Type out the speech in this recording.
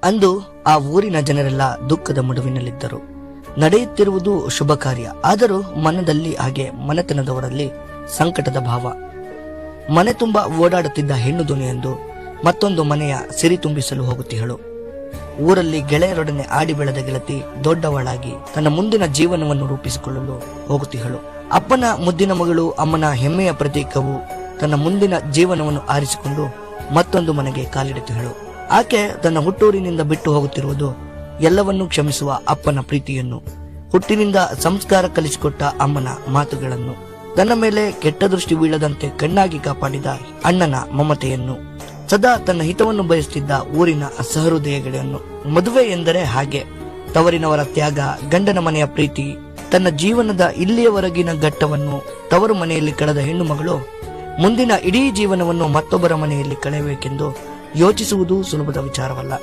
ಅಂದು ಆ ಊರಿನ ಜನರೆಲ್ಲ ದುಃಖದ ಮುಡುವಿನಲ್ಲಿದ್ದರು. ನಡೆಯುತ್ತಿರುವುದು ಶುಭ ಕಾರ್ಯ, ಆದರೂ ಮನದಲ್ಲಿ ಹಾಗೆ ಮನೆತನದವರಲ್ಲಿ ಸಂಕಟದ ಭಾವ. ಮನೆ ತುಂಬ ಓಡಾಡುತ್ತಿದ್ದ ಹೆಣ್ಣು ಧ್ವನಿಯೊಂದು ಮತ್ತೊಂದು ಮನೆಯ ಸಿರಿ ತುಂಬಿಸಲು ಹೋಗುತ್ತಿಹಳು. ಊರಲ್ಲಿ ಗೆಳೆಯರೊಡನೆ ಆಡಿ ಬೆಳೆದ ಗೆಳತಿ ದೊಡ್ಡವಳಾಗಿ ತನ್ನ ಮುಂದಿನ ಜೀವನವನ್ನು ರೂಪಿಸಿಕೊಳ್ಳಲು ಹೋಗುತ್ತಿಹಳು. ಅಪ್ಪನ ಮುದ್ದಿನ ಮಗಳು, ಅಮ್ಮನ ಹೆಮ್ಮೆಯ ಪ್ರತೀಕವು ತನ್ನ ಮುಂದಿನ ಜೀವನವನ್ನು ಆರಿಸಿಕೊಂಡು ಮತ್ತೊಂದು ಮನೆಗೆ ಕಾಲಿಡುತ್ತಿಹಳು. ಆಕೆ ತನ್ನ ಹುಟ್ಟೂರಿನಿಂದ ಬಿಟ್ಟು ಹೋಗುತ್ತಿರುವುದು ಎಲ್ಲವನ್ನೂ ಕ್ಷಮಿಸುವ ಅಪ್ಪನ ಪ್ರೀತಿಯನ್ನು, ಹುಟ್ಟಿನಿಂದ ಸಂಸ್ಕಾರ ಕಲಿಸಿಕೊಟ್ಟ ಅಮ್ಮನ ಮಾತುಗಳನ್ನು, ತನ್ನ ಮೇಲೆ ಕೆಟ್ಟ ದೃಷ್ಟಿ ಬೀಳದಂತೆ ಕಣ್ಣಾಗಿ ಕಾಪಾಡಿದ ಅಣ್ಣನ ಮಮತೆಯನ್ನು, ಸದಾ ತನ್ನ ಹಿತವನ್ನು ಬಯಸುತ್ತಿದ್ದ ಊರಿನ ಸಹೃದಯಗಳನ್ನು. ಮದುವೆ ಎಂದರೆ ಹಾಗೆ, ತವರಿನವರ ತ್ಯಾಗ, ಗಂಡನ ಮನೆಯ ಪ್ರೀತಿ. ತನ್ನ ಜೀವನದ ಇಲ್ಲಿಯವರೆಗಿನ ಘಟ್ಟವನ್ನು ತವರು ಮನೆಯಲ್ಲಿ ಕಳೆದ ಹೆಣ್ಣು ಮಗಳು ಮುಂದಿನ ಇಡೀ ಜೀವನವನ್ನು ಮತ್ತೊಬ್ಬರ ಮನೆಯಲ್ಲಿ ಕಳೆಯಬೇಕೆಂದು ಯೋಚಿಸುವುದು ಸುಲಭದ ವಿಚಾರವಲ್ಲ.